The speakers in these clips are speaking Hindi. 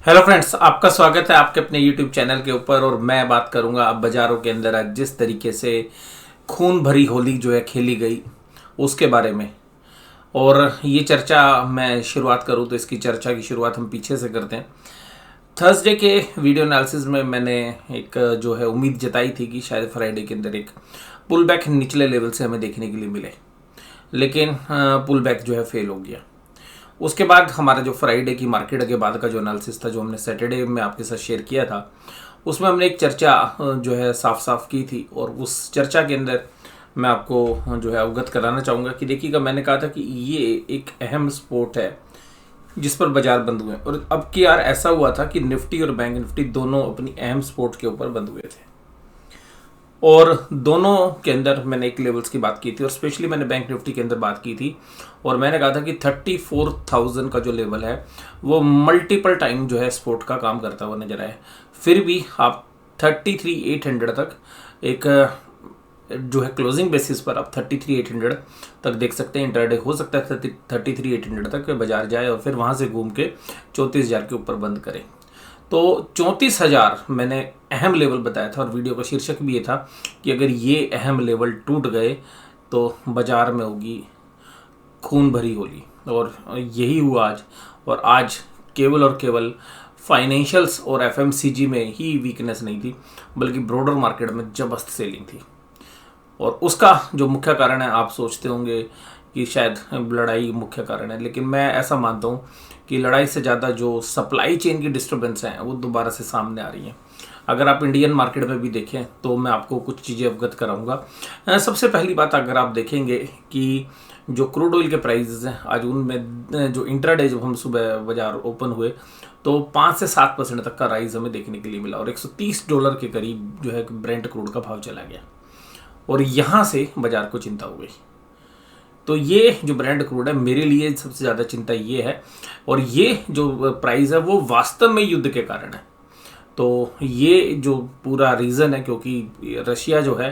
हेलो फ्रेंड्स, आपका स्वागत है आपके अपने यूट्यूब चैनल के ऊपर। और मैं बात करूंगा अब बाज़ारों के अंदर आज जिस तरीके से खून भरी होली जो है खेली गई उसके बारे में। और ये चर्चा मैं शुरुआत करूं तो इसकी चर्चा की शुरुआत हम पीछे से करते हैं। थर्सडे के वीडियो एनालिसिस में मैंने एक जो है उम्मीद जताई थी कि शायद फ्राइडे के अंदर एक पुल बैक निचले लेवल से हमें देखने के लिए मिले, लेकिन पुल बैक जो है फेल हो गया। उसके बाद हमारा जो फ्राइडे की मार्केट के बाद का जो एनालिसिस था, जो हमने सैटरडे में आपके साथ शेयर किया था, उसमें हमने एक चर्चा जो है साफ साफ की थी। और उस चर्चा के अंदर मैं आपको जो है अवगत कराना चाहूँगा कि देखिएगा, मैंने कहा था कि ये एक अहम स्पोर्ट है जिस पर बाजार बंद हुए। और अब की यार ऐसा हुआ था कि निफ्टी और बैंक निफ्टी दोनों अपनी अहम स्पोर्ट के ऊपर बंद हुए थे, और दोनों के अंदर मैंने एक लेवल्स की बात की थी, और स्पेशली मैंने बैंक निफ्टी के अंदर बात की थी। और मैंने कहा था कि 34,000 का जो लेवल है वो मल्टीपल टाइम जो है सपोर्ट का काम करता हुआ नजर आया। फिर भी आप 33,800 तक एक जो है क्लोजिंग बेसिस पर आप 33,800 तक देख सकते हैं। इंटरडे हो सकता है 33,800 तक बाजार जाए और फिर वहाँ से घूम के 34,000 के ऊपर बंद करें। तो 34,000 मैंने अहम लेवल बताया था, और वीडियो का शीर्षक भी ये था कि अगर ये अहम लेवल टूट गए तो बाजार में होगी खून भरी होली। और यही हुआ आज। और आज केवल और केवल फाइनेंशियल्स और एफएमसीजी में ही वीकनेस नहीं थी, बल्कि ब्रॉडर मार्केट में जबरदस्त सेलिंग थी। और उसका जो मुख्य कारण है, आप सोचते होंगे कि शायद लड़ाई मुख्य कारण है, लेकिन मैं ऐसा मानता हूँ कि लड़ाई से ज़्यादा जो सप्लाई चेन की डिस्टर्बेंस हैं वो दोबारा से सामने आ रही हैं। अगर आप इंडियन मार्केट में भी देखें तो मैं आपको कुछ चीज़ें अवगत कराऊंगा। सबसे पहली बात, अगर आप देखेंगे कि जो क्रूड ऑयल के प्राइसेस हैं आज, उनमें जो इंट्राडे जब हम सुबह बाजार ओपन हुए तो 5 से 7% तक का राइज हमें देखने के लिए मिला, और $130 के करीब जो है ब्रेंट क्रूड का भाव चला गया। और यहाँ से बाजार को चिंता हो गई। तो ये जो ब्रेंट क्रूड है, मेरे लिए सबसे ज़्यादा चिंता ये है। और ये जो प्राइस है वो वास्तव में युद्ध के कारण है। तो ये जो पूरा रीज़न है, क्योंकि रशिया जो है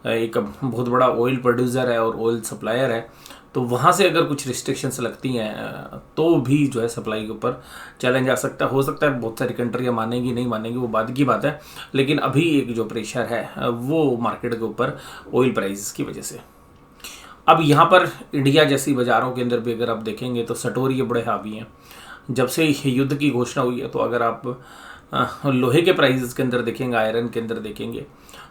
एक बहुत बड़ा ऑयल प्रोड्यूसर है और ऑयल सप्लायर है, तो वहाँ से अगर कुछ रिस्ट्रिक्शंस लगती हैं तो भी जो है सप्लाई के ऊपर चैलेंज आ सकता है। हो सकता है बहुत सारी कंट्रियाँ मानेंगी, नहीं मानेंगी, वो बाद की बात है, लेकिन अभी एक जो प्रेशर है वो मार्केट के ऊपर ऑयल प्राइसेस की वजह से। अब यहाँ पर इंडिया जैसी बाज़ारों के अंदर भी अगर आप देखेंगे तो सटोरिये बड़े हावी हैं। जब से युद्ध की घोषणा हुई है, तो अगर आप लोहे के प्राइसेस के अंदर देखेंगे, आयरन के अंदर देखेंगे,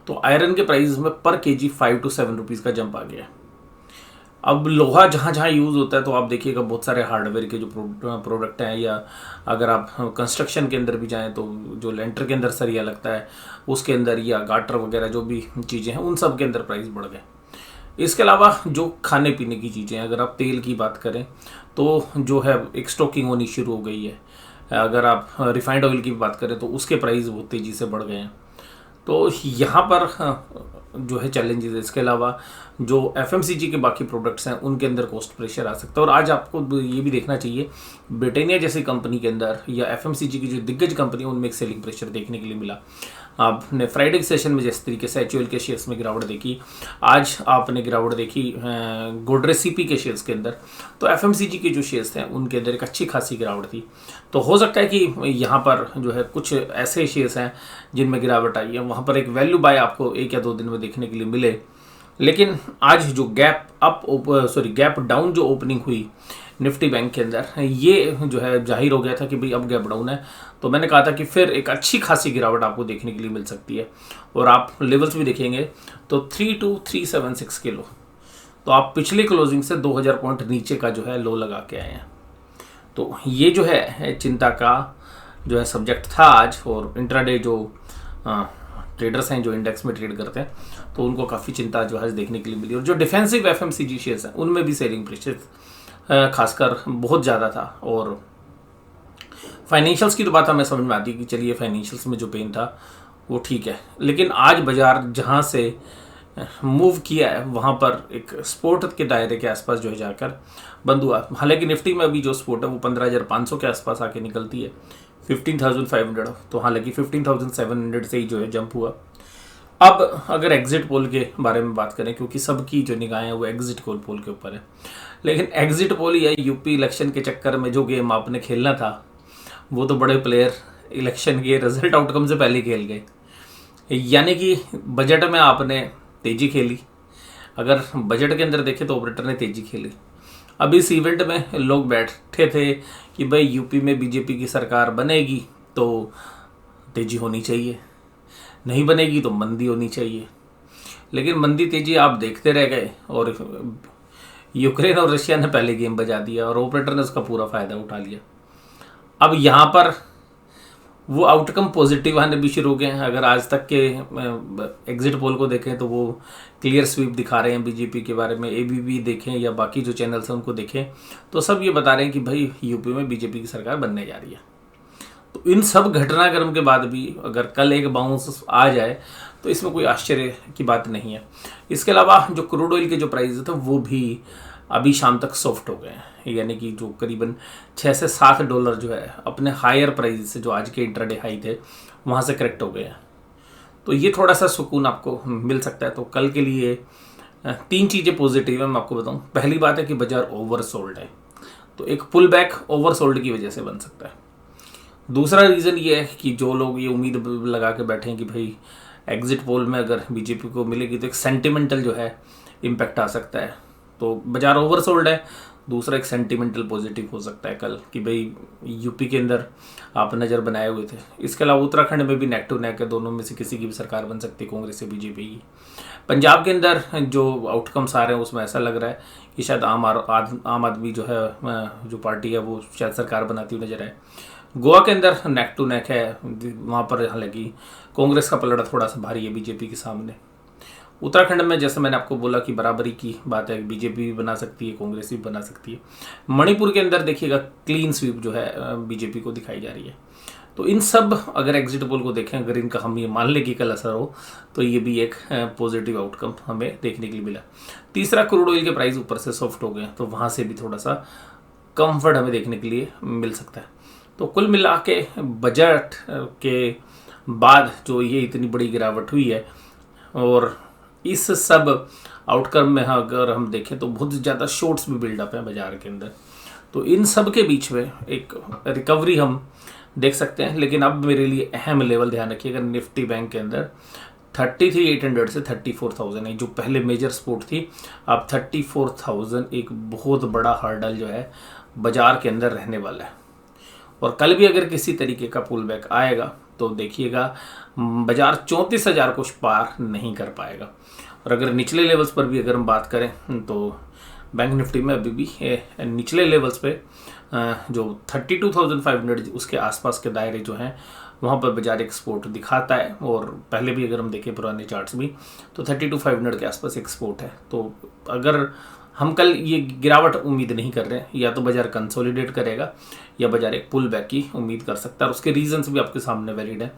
तो आयरन के प्राइस में पर केजी 5 to 7 रुपीज़ का जंप आ गया है। अब लोहा जहाँ जहाँ यूज़ होता है, तो आप देखिएगा बहुत सारे हार्डवेयर के जो प्रोडक्ट हैं, या अगर आप कंस्ट्रक्शन के अंदर भी जाएं तो जो लेंटर के अंदर सरिया लगता है उसके अंदर, या गाटर वगैरह जो भी चीज़ें हैं, उन सब के अंदर प्राइस बढ़ गए। इसके अलावा जो खाने पीने की चीज़ें हैं, अगर आप तेल की बात करें तो जो है एक स्टॉकिंग होनी शुरू हो गई है। अगर आप रिफाइंड ऑयल की बात करें तो उसके प्राइस बहुत तेज़ी से बढ़ गए हैं। तो यहाँ पर जो है चैलेंजेस है। इसके अलावा जो एफएमसीजी के बाकी प्रोडक्ट्स हैं उनके अंदर कॉस्ट प्रेशर आ सकता है। और आज आपको ये भी देखना चाहिए, ब्रिटानिया जैसी कंपनी के अंदर या एफएमसीजी की जो दिग्गज कंपनी है उनमें एक सेलिंग प्रेशर देखने के लिए मिला। आपने फ्राइडे के सेशन में जिस तरीके से एचयूएल के शेयर्स में गिरावट देखी, आज आपने गिरावट देखी गोदरेज सीपी के शेयर्स के अंदर, तो एफएमसीजी के जो शेयर्स थे उनके अंदर एक अच्छी खासी गिरावट थी। तो हो सकता है कि यहाँ पर जो है कुछ ऐसे शेयर्स हैं जिनमें गिरावट आई है, वहाँ पर एक वैल्यू बाय आपको 1 या 2 दिन में देखने के लिए मिले। लेकिन आज जो गैप डाउन जो ओपनिंग हुई निफ्टी बैंक के अंदर, ये जो है जाहिर हो गया था कि भाई अब गैप डाउन है। तो मैंने कहा था कि फिर एक अच्छी खासी गिरावट आपको देखने के लिए मिल सकती है। और आप लेवल्स भी देखेंगे तो 32376 किलो, तो आप पिछली क्लोजिंग से 2000 पॉइंट नीचे का जो है लो लगा के आए हैं। तो ये जो है चिंता का जो है सब्जेक्ट था आज। और इंट्राडे जो ट्रेडर्स हैं जो इंडेक्स में ट्रेड करते हैं, तो उनको काफ़ी चिंता जो है देखने के लिए मिली। और जो डिफेंसिव एफएमसीजी शेयर्स हैं उनमें भी सेलिंग प्रेशर खासकर बहुत ज़्यादा था। और फाइनेंशियल्स की तो बात हमें समझ में आती है कि चलिए फाइनेंशियल्स में जो पेन था वो ठीक है, लेकिन आज बाजार जहाँ से मूव किया है वहाँ पर एक सपोर्ट के दायरे के आसपास जो है जाकर बंद हुआ। हालांकि निफ्टी में अभी जो सपोर्ट है वो 15,500 के आसपास आके निकलती है, 15,500। तो हालांकि 15,700 से ही जो है जंप हुआ। अब अगर एग्जिट पोल के बारे में बात करें, क्योंकि सबकी जो निगाहें हैं वो एग्जिट पोल के ऊपर है, लेकिन एग्जिट पोल या यूपी इलेक्शन के चक्कर में जो गेम आपने खेलना था वो तो बड़े प्लेयर इलेक्शन के रिजल्ट आउटकम से पहले खेल गए। यानी कि बजट में आपने तेजी खेली, अगर बजट के अंदर देखें तो ऑपरेटर ने तेजी खेली। अब इस इवेंट में लोग बैठे थे कि भाई यूपी में बीजेपी की सरकार बनेगी तो तेजी होनी चाहिए, नहीं बनेगी तो मंदी होनी चाहिए। लेकिन मंदी तेजी आप देखते रह गए और यूक्रेन और रशिया ने पहले गेम बजा दिया और ऑपरेटर ने उसका पूरा फायदा उठा लिया। अब यहाँ पर वो आउटकम पॉजिटिव आने भी शुरू हो गए हैं। अगर आज तक के एग्जिट पोल को देखें तो वो क्लियर स्वीप दिखा रहे हैं बीजेपी के बारे में। एबीपी देखें या बाकी जो चैनल्स हैं उनको देखें तो सब ये बता रहे हैं कि भाई यूपी में बीजेपी की सरकार बनने जा रही है। तो इन सब घटनाक्रम के बाद भी अगर कल एक बाउंस आ जाए तो इसमें कोई आश्चर्य की बात नहीं है। इसके अलावा जो क्रूड ऑयल के जो प्राइस थे वो भी अभी शाम तक सॉफ्ट हो गए हैं, यानी कि जो करीबन 6 से 7 डॉलर जो है अपने हायर प्राइस से जो आज के इंट्राडे हाई थे वहाँ से करेक्ट हो गए हैं। तो ये थोड़ा सा सुकून आपको मिल सकता है। तो कल के लिए 3 चीज़ें पॉजिटिव है मैं आपको बताऊँ। पहली बात है कि बाजार ओवरसोल्ड है, तो एक पुल बैक ओवरसोल्ड की वजह से बन सकता है। दूसरा रीज़न ये है कि जो लोग ये उम्मीद लगा के बैठे हैं कि भाई एग्जिट पोल में अगर बीजेपी को मिलेगी तो एक सेंटिमेंटल जो है इम्पैक्ट आ सकता है, तो बाजार ओवरसोल्ड है। दूसरा एक सेंटिमेंटल पॉजिटिव हो सकता है कल कि भाई यूपी के अंदर आप नज़र बनाए हुए थे। इसके अलावा उत्तराखंड में भी नेक टू नेक है, दोनों में से किसी की भी सरकार बन सकती है, कांग्रेस या बीजेपी की। पंजाब के अंदर जो आउटकम्स आ रहे हैं उसमें ऐसा लग रहा है कि शायद आम आदमी जो है जो पार्टी है वो शायद सरकार बनाती हुई नजर आए। गोवा के अंदर नेक टू नेक है, वहाँ पर हालांकि कांग्रेस का पलड़ा थोड़ा सा भारी है बीजेपी के सामने। उत्तराखंड में जैसे मैंने आपको बोला कि बराबरी की बात है, बीजेपी भी बना सकती है, कांग्रेस भी बना सकती है। मणिपुर के अंदर देखिएगा क्लीन स्वीप जो है बीजेपी को दिखाई जा रही है। तो इन सब अगर एग्जिट पोल को देखें, अगर इनका हम ये मान लें कि कल असर हो तो ये भी एक पॉजिटिव आउटकम हमें देखने के लिए मिला। तीसरा, क्रूड ऑयल के प्राइस ऊपर से सॉफ्ट हो गए तो वहाँ से भी थोड़ा सा कंफर्ट हमें देखने के लिए मिल सकता है। तो कुल मिला के बजट के बाद जो ये इतनी बड़ी गिरावट हुई है और इस सब आउटकम में अगर हम देखें तो बहुत ज़्यादा शॉर्ट्स भी बिल्डअप है बाजार के अंदर। तो इन सब के बीच में एक रिकवरी हम देख सकते हैं। लेकिन अब मेरे लिए अहम लेवल ध्यान रखिएगा, निफ्टी बैंक के अंदर 33,800 से 34,000 है जो पहले मेजर सपोर्ट थी, अब 34,000 एक बहुत बड़ा हर्डल जो है बाजार के अंदर रहने वाला है। और कल भी अगर किसी तरीके का पुल बैक आएगा तो देखिएगा बाजार 34,000 को पार नहीं कर पाएगा। और अगर निचले लेवल्स पर भी अगर हम बात करें तो बैंक निफ्टी में अभी भी निचले लेवल्स पे जो 32,500 उसके आसपास के दायरे जो हैं वहाँ पर बाजार एक सपोर्ट दिखाता है। और पहले भी अगर हम देखें पुराने चार्ट्स भी तो 32,500 के आसपास एक सपोर्ट है। तो अगर हम कल ये गिरावट उम्मीद नहीं कर रहे हैं, या तो बाजार कंसोलिडेट करेगा या बाजार एक पुल बैक की उम्मीद कर सकता है। और उसके रीजंस भी आपके सामने वैलिड है।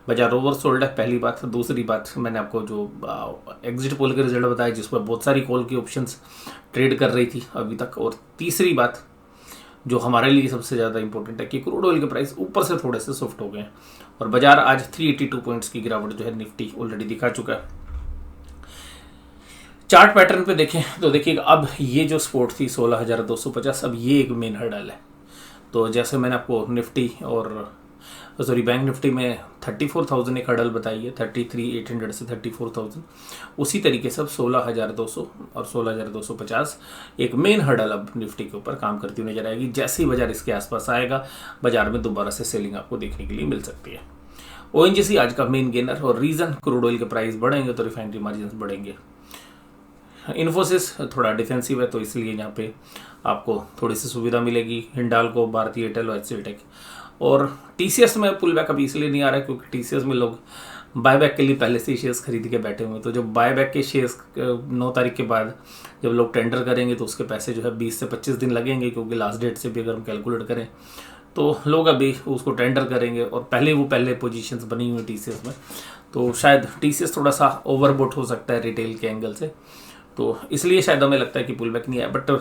बाजार ओवरसोल्ड है, पहली बात। दूसरी बात, मैंने आपको जो एग्जिट पोल के रिजल्ट बताया जिसमें बहुत सारी कॉल की ऑप्शंस ट्रेड कर रही थी अभी तक। और तीसरी बात जो हमारे लिए सबसे ज़्यादा इंपॉर्टेंट है कि क्रूड ऑयल के प्राइस ऊपर से थोड़े से सॉफ्ट हो गए हैं और बाजार आज 382 पॉइंट्स की गिरावट जो है निफ्टी ऑलरेडी दिखा चुका है। चार्ट पैटर्न पे देखें तो देखिएगा अब ये जो सपोर्ट थी 16,250, अब ये एक मेन हर्डल है। तो जैसे मैंने आपको निफ्टी और बैंक निफ्टी में 34,000 एक हर्डल बताई है, 33,800 से 34,000, उसी तरीके से अब 16,200 और 16,250 एक मेन हर्डल अब निफ्टी के ऊपर काम करती हुई नजर आएगी। जैसे ही बाजार इसके आसपास आएगा बाजार में दोबारा से सेलिंग आपको देखने के लिए मिल सकती है। ONGC आज का मेन गेनर, और रीजन क्रूड ऑयल के प्राइस बढ़ेंगे तो रिफाइनरी मार्जिन बढ़ेंगे। इन्फोसिस थोड़ा डिफेंसिव है तो इसलिए यहाँ पे आपको थोड़ी सी सुविधा मिलेगी। हिंडाल्को, भारतीय एयरटेल और HCL टेक। और TCS में पुल बैक अभी इसलिए नहीं आ रहा है क्योंकि TCS में लोग बायबैक के लिए पहले से ही शेयर्स खरीद के बैठे हुए हैं। तो जब बायबैक के शेयर्स 9 तारीख के बाद जब लोग टेंडर करेंगे तो उसके पैसे जो है 20 से 25 दिन लगेंगे, क्योंकि लास्ट डेट से भी अगर हम कैलकुलेट करें तो लोग अभी उसको टेंडर करेंगे और पहले पोजीशंस बनी हुई TCS में। तो शायद TCS थोड़ा सा ओवरबोट हो सकता है रिटेल के एंगल से, तो इसलिए शायद हमें लगता है कि पुल बैक नहीं है। बट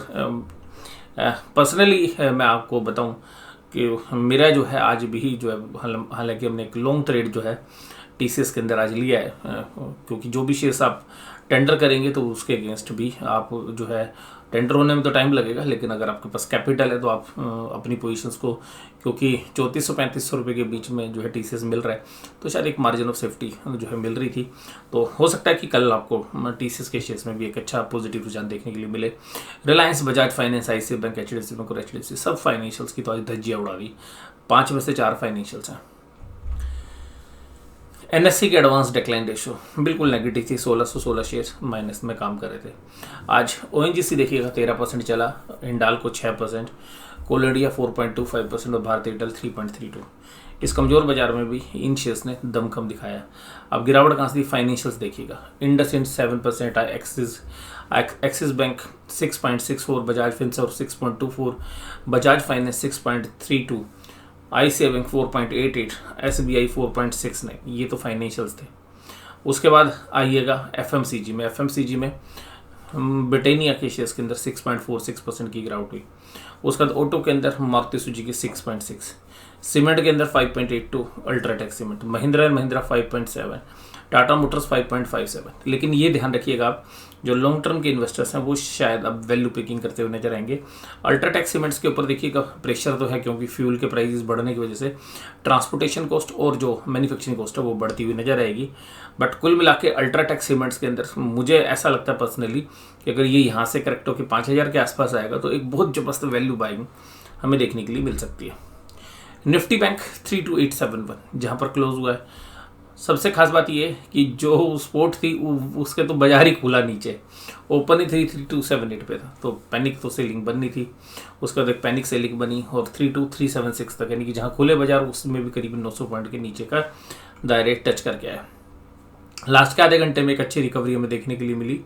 पर्सनली मैं आपको बताऊं कि मेरा जो है आज भी जो है, हालांकि हमने एक लॉन्ग ट्रेड जो है TCS के अंदर आज लिया है, क्योंकि जो भी शेयर्स आप टेंडर करेंगे तो उसके अगेंस्ट भी आप जो है टेंडर होने में तो टाइम लगेगा, लेकिन अगर आपके पास कैपिटल है तो आप अपनी पोजीशंस को, क्योंकि 3400-3500 रुपये के बीच में जो है टीसीएस मिल रहा है, तो शायद एक मार्जिन ऑफ सेफ्टी जो है मिल रही थी। तो हो सकता है कि कल आपको टीसीएस के शेयर्स में भी एक अच्छा पॉजिटिव रुझान देखने के लिए मिले। Reliance, Bajaj finance, ICICI bank, HDFC bank और HDFC सब फाइनेंशियल्स की तो आज धज्जियाँ उड़ा दी। 5 में से 4 फाइनेंशियल्स हैं। NSE की एडवांस डिक्लाइन रेशियो बिल्कुल नेगेटिव थी, 1616 शेयर माइनस में काम कर रहे थे। आज ONGC देखिएगा 13% चला, हिंडाल्को 6%, कोल इंडिया 4.25% और भारतीय एयरटेल 3.32। इस कमजोर बाजार में भी इन शेयर्स ने दमखम दिखाया। अब गिरावट कहाँ से? फाइनेंशियल्स देखिएगा, IndusInd 7%, axis bank 6.64, Bajaj Finserv 6.24, Bajaj finance 6.32, ICICI bank 4.88, SBI 4.69। ये तो फाइनेंशियल्स थे। उसके बाद आइएगा FMCG में ब्रिटानिया के शेयर्स के अंदर 6.46% की गिरावट हुई। उसके बाद ऑटो के अंदर मारुति सुजुकी 6.6, सीमेंट के अंदर 5.82 UltraTech cement, Mahindra and Mahindra 5.7, Tata Motors 5.57। लेकिन ये ध्यान रखिएगा आप, जो लॉन्ग टर्म के इन्वेस्टर्स हैं वो शायद अब वैल्यू पिकिंग करते हुए नजर आएंगे। अल्ट्राटेक सीमेंट्स के ऊपर देखिएगा प्रेशर तो है, क्योंकि फ्यूल के प्राइसेस बढ़ने की वजह से ट्रांसपोर्टेशन कॉस्ट और जो मैन्युफैक्चरिंग कॉस्ट है वो बढ़ती हुई नजर आएगी। बट कुल मिला के अल्ट्राटेक सीमेंट्स के अंदर मुझे ऐसा लगता है पर्सनली कि अगर ये यहाँ से करेक्ट होकर 5000 के आसपास आएगा तो एक बहुत जबरदस्त वैल्यू बाइंग हमें देखने के लिए मिल सकती है। निफ्टी बैंक 32871 जहाँ पर क्लोज हुआ है। सबसे खास बात ये है कि जो स्पोर्ट थी उसके तो बाजार ही खुला नीचे, ओपन ही 33278 पे था, तो पैनिक तो सेलिंग बननी थी। उसके बाद एक पैनिक सेलिंग बनी और 32376 तक, यानी कि जहाँ खुले बाजार उसमें भी करीब 900 पॉइंट के नीचे का दायरे टच करके आया। लास्ट के आधे घंटे में एक अच्छी रिकवरी हमें देखने के लिए मिली,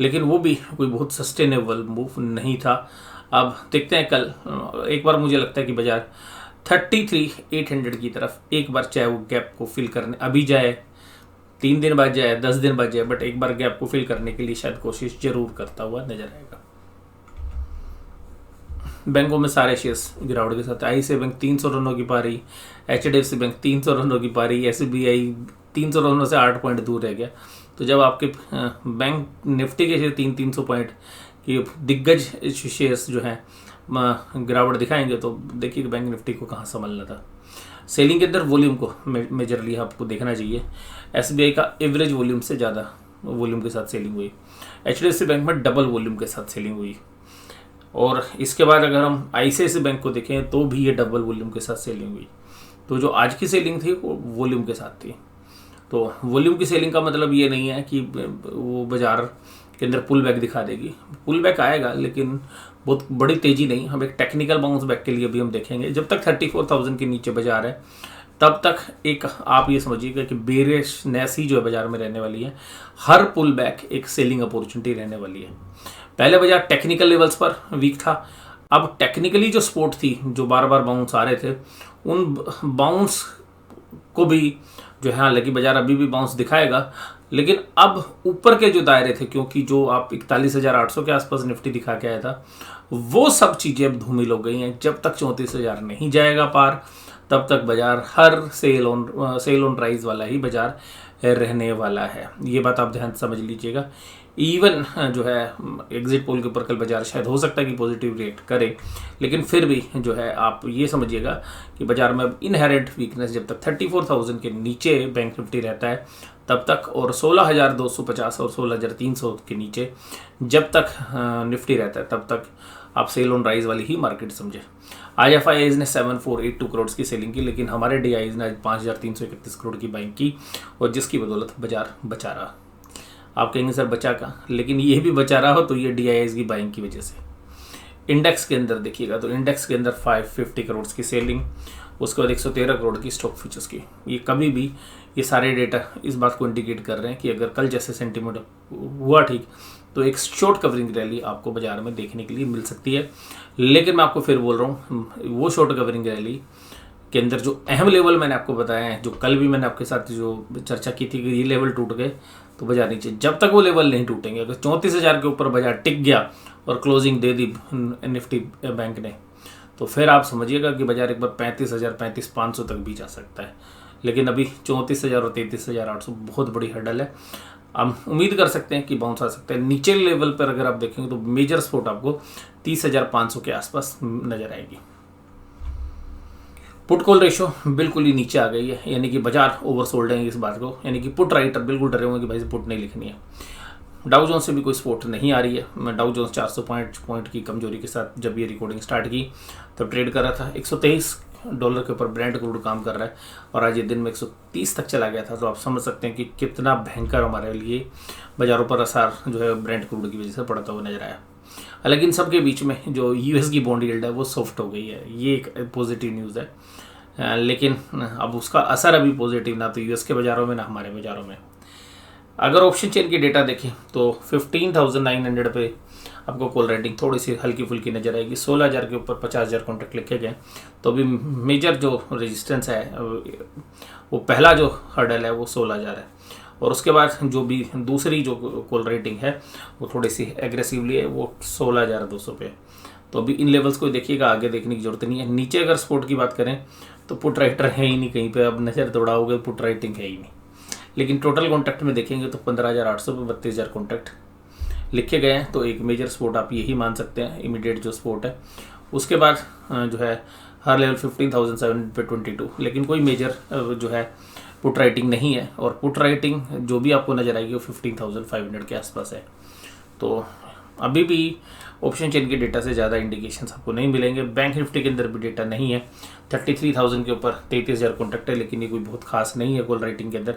लेकिन वो भी कोई बहुत सस्टेनेबल मूव नहीं था। अब देखते हैं कल, एक बार मुझे लगता है कि बाजार 33,800 की तरफ एक बार चाहे वो गैप को फिल करने अभी जाए, 3 दिन बाद जाए, 10 दिन बाद जाए, बट एक बार गैप को फिल करने के लिए शायद कोशिश जरूर करता हुआ नजर आएगा। बैंकों में सारे शेयर्स गिरावट के साथ, ICICI बैंक 300 रनों की पारी, HDFC बैंक 300 रनों की पारी, SBI 300 रनों से 8 पॉइंट दूर रह गया। तो जब आपके बैंक निफ्टी के शेयर 300 पॉइंट की दिग्गज शेयर्स जो हैं गिरावट दिखाएंगे, तो देखिए बैंक निफ्टी को कहाँ संभलना था। सेलिंग के अंदर वॉल्यूम को मेजरली आपको देखना चाहिए। SBI का एवरेज वॉल्यूम से ज़्यादा वॉल्यूम के साथ सेलिंग हुई, HDFC बैंक में डबल वॉल्यूम के साथ सेलिंग हुई, और इसके बाद अगर हम ICICI बैंक को देखें तो भी ये डबल वॉल्यूम के साथ सेलिंग हुई। तो जो आज की सेलिंग थी वो वॉल्यूम के साथ थी। तो वॉल्यूम की सेलिंग का मतलब ये नहीं है कि वो बाजार के अंदर पुल बैक दिखा देगी, पुल बैक आएगा लेकिन बहुत बड़ी तेजी नहीं। हम एक टेक्निकल बाउंस बैक के लिए भी हम देखेंगे। जब तक 34,000 के नीचे बाजार है तब तक एक आप ये समझिएगा कि बेरिशनेस ही जो है बाजार में रहने वाली है। हर पुल बैक एक सेलिंग अपॉर्चुनिटी रहने वाली है। पहले बाजार टेक्निकल लेवल्स पर वीक था, अब टेक्निकली जो सपोर्ट थी, जो बार बार बाउंस आ रहे थे, उन बाउंस को भी जो है, हालांकि बाजार अभी भी बाउंस दिखाएगा, लेकिन अब ऊपर के जो दायरे थे, क्योंकि जो आप 41,800 के आसपास निफ्टी दिखा के आया था, वो सब चीज़ें अब धूमिल हो गई हैं। जब तक 34,000 नहीं जाएगा पार, तब तक बाजार हर सेल ऑन राइज वाला ही बाजार रहने वाला है। ये बात आप ध्यान समझ लीजिएगा। इवन जो है एग्जिट पोल के ऊपर कल बाजार शायद हो सकता है कि पॉजिटिव रिएक्ट करे, लेकिन फिर भी जो है आप ये समझिएगा कि बाजार में अब इनहेरेंट वीकनेस जब तक 34,000 के नीचे बैंक निफ्टी रहता है तब तक, और 16,250 और 16,300 के नीचे जब तक निफ्टी रहता है तब तक आप सेल ऑन राइज वाली ही मार्केट समझे। आज FIIs ने 7,482 करोड़ की सेलिंग की, लेकिन हमारे DIs ने आज 5,331 करोड़ की बाइंग की, और जिसकी बदौलत बाजार बचा रहा। आप कहेंगे सर बचा का, लेकिन ये भी बचा रहा हो तो ये DIs की बाइंग की वजह से। इंडेक्स के अंदर देखिएगा तो इंडेक्स के अंदर 550 करोड़ की सेलिंग, उसके बाद 113 करोड़ की स्टॉक फ्यूचर्स की। ये कभी भी ये सारे डेटा इस बात को इंडिकेट कर रहे हैं कि अगर कल जैसे सेंटीमेंट हुआ ठीक, तो एक शॉर्ट कवरिंग रैली आपको बाजार में देखने के लिए मिल सकती है। लेकिन मैं आपको फिर बोल रहा हूँ, वो शॉर्ट कवरिंग रैली के अंदर जो अहम लेवल मैंने आपको बताया है, जो कल भी मैंने आपके साथ जो चर्चा की थी कि ये लेवल टूट गए तो बाजार नीचे, जब तक वो लेवल नहीं टूटेंगे, अगर 34,000 के ऊपर बाजार टिक गया और क्लोजिंग दे दी निफ्टी बैंक ने, तो फिर आप समझिएगा कि बाजार एक बार 35,000 35,500 तक भी जा सकता है। लेकिन अभी 34,000 और 33,800 बहुत बड़ी हर्डल है। हम उम्मीद कर सकते हैं कि बाउंस आ सकते हैं। नीचे लेवल पर अगर आप देखेंगे तो मेजर सपोर्ट आपको 30,500 के आसपास नजर आएगी। पुट कॉल रेशो बिल्कुल ही नीचे आ गई है, यानी कि बाजार ओवरसोल्ड है इस बात को, यानी कि पुट राइटर बिल्कुल डरे हुए कि भाई पुट नहीं लिखनी है। डाउ जोन्स से भी कोई सपोर्ट नहीं आ रही है। मैं डाउ जोन्स 400 पॉइंट की कमजोरी के साथ जब ये रिकॉर्डिंग स्टार्ट की तब ट्रेड कर रहा था। $123 के ऊपर ब्रेंट क्रूड काम कर रहा है और आज ये दिन में 130 तक चला गया था। तो आप समझ सकते हैं कि कितना भयंकर हमारे लिए बाजारों पर असर जो है ब्रेंट क्रूड की वजह से पड़ता हुआ नजर आया। हालांकि इन सब के बीच में जो यूएस की बॉन्ड यील्ड है वो सॉफ्ट हो गई है, ये एक पॉजिटिव न्यूज़ है। लेकिन अब उसका असर अभी पॉजिटिव ना तो यूएस के बाज़ारों में ना हमारे बाज़ारों में। अगर ऑप्शन चेन की डेटा देखें तो 15,900 पे आपको कॉल रेटिंग थोड़ी सी हल्की फुल्की नजर आएगी। 16,000 के ऊपर 50,000 कॉन्ट्रैक्ट लिखे गए। तो अभी मेजर जो रेजिस्टेंस है वो पहला जो हर्डल है वो 16,000 है, और उसके बाद जो भी दूसरी जो कॉल रेटिंग है वो थोड़ी सी एग्रेसिवली है, वो 16,200 पे। तो अभी इन लेवल्स को देखिएगा, आगे देखने की जरूरत नहीं है। नीचे अगर सपोर्ट की बात करें तो पुट राइटर है ही नहीं कहीं पे, अब नजर दौड़ाओगे पुट राइटिंग है ही नहीं। लेकिन टोटल कॉन्ट्रैक्ट में देखेंगे तो 15,800 पे 32,000 कॉन्ट्रैक्ट लिखे गए हैं। तो एक मेजर सपोर्ट आप यही मान सकते हैं, इमीडिएट जो सपोर्ट है। उसके बाद जो है हर लेवल 15,700 पे 22, लेकिन कोई मेजर जो है पुट राइटिंग नहीं है, और पुट राइटिंग जो भी आपको नजर आएगी वो 15,500 के आसपास है। तो अभी भी ऑप्शन चेन के डेटा से ज़्यादा इंडिकेशंस आपको नहीं मिलेंगे। बैंक निफ्टी के अंदर भी डेटा नहीं है। 33,000 के ऊपर 33,000 कॉन्ट्रैक्ट है, लेकिन ये कोई बहुत खास नहीं है कॉल राइटिंग के अंदर।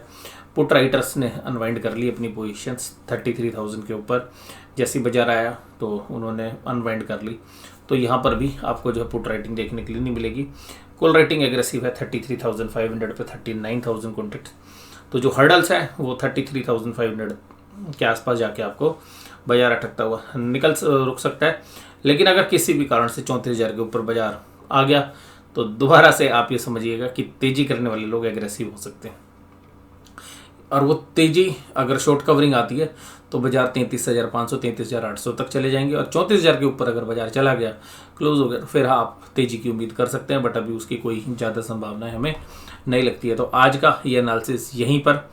पुट राइटर्स ने अनवाइंड कर ली अपनी पोजीशंस 33,000 के ऊपर, जैसी बाजार आया तो उन्होंने अनवाइंड कर ली। तो यहाँ पर भी आपको जो है पुट राइटिंग देखने के लिए नहीं मिलेगी। कॉल राइटिंग एग्रेसिव है 33,500 पे 39,000 कॉन्ट्रैक्ट। तो जो हर्डल्स है वो 33,500 के आसपास जाके आपको बाजार अटकता हुआ रुक सकता है। लेकिन अगर किसी भी कारण से 34,000 के ऊपर बाजार आ गया तो दोबारा से आप ये समझिएगा कि तेजी करने वाले लोग एग्रेसिव हो सकते हैं, और वो तेजी अगर शॉर्ट कवरिंग आती है तो बाजार 33,500 33,800 तक चले जाएंगे, और 34,000 के ऊपर अगर बाजार चला गया क्लोज हो गया तो फिर आप तेजी की उम्मीद कर सकते हैं, बट अभी उसकी कोई ज़्यादा संभावना हमें नहीं लगती है। तो आज का ये एनालिसिस यहीं पर,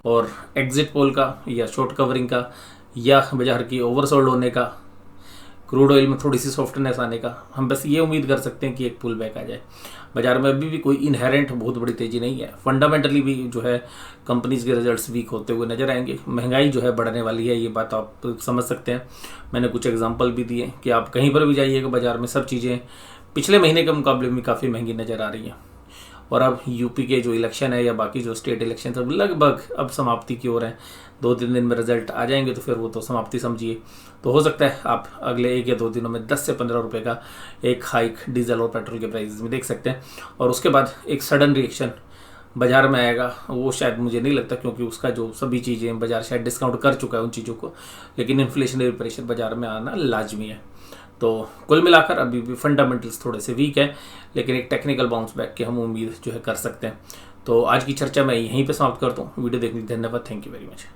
और एग्जिट पोल का या शॉर्ट कवरिंग का या बाजार की ओवरसोल्ड होने का, क्रूड ऑयल में थोड़ी सी सॉफ्टनेस आने का, हम बस ये उम्मीद कर सकते हैं कि एक पुल बैक आ जाए। बाजार में अभी भी कोई इनहेरेंट बहुत बड़ी तेजी नहीं है। फंडामेंटली भी जो है कंपनीज के रिजल्ट्स वीक होते हुए नजर आएंगे। महंगाई जो है बढ़ने वाली है, ये बात आप समझ सकते हैं। मैंने कुछ एग्जांपल भी दिए कि आप कहीं पर भी जाइएगा बाजार में सब चीज़ें पिछले महीने के मुकाबले में काफ़ी महंगी नज़र आ रही हैं। और अब यूपी के जो इलेक्शन है या बाकी जो स्टेट इलेक्शन सब लगभग अब समाप्ति की ओर है। 2-3 दिन में रिजल्ट आ जाएंगे तो फिर वो तो समाप्ति समझिए। तो हो सकता है आप अगले 1 या 2 दिनों में 10 से 15 रुपए का एक हाइक डीजल और पेट्रोल के प्राइस में देख सकते हैं, और उसके बाद एक सडन रिएक्शन बाजार में आएगा। वो शायद मुझे नहीं लगता, क्योंकि उसका जो सभी चीज़ें बाजार शायद डिस्काउंट कर चुका है उन चीज़ों को, लेकिन इन्फ्लेशनरी प्रेशर बाजार में आना लाजमी है। तो कुल मिलाकर अभी भी फंडामेंटल्स थोड़े से वीक है, लेकिन एक टेक्निकल बाउंस बैक की हम उम्मीद जो है कर सकते हैं। तो आज की चर्चा मैं यहीं पे समाप्त करता हूँ। वीडियो देखने के लिए धन्यवाद। Thank you very much.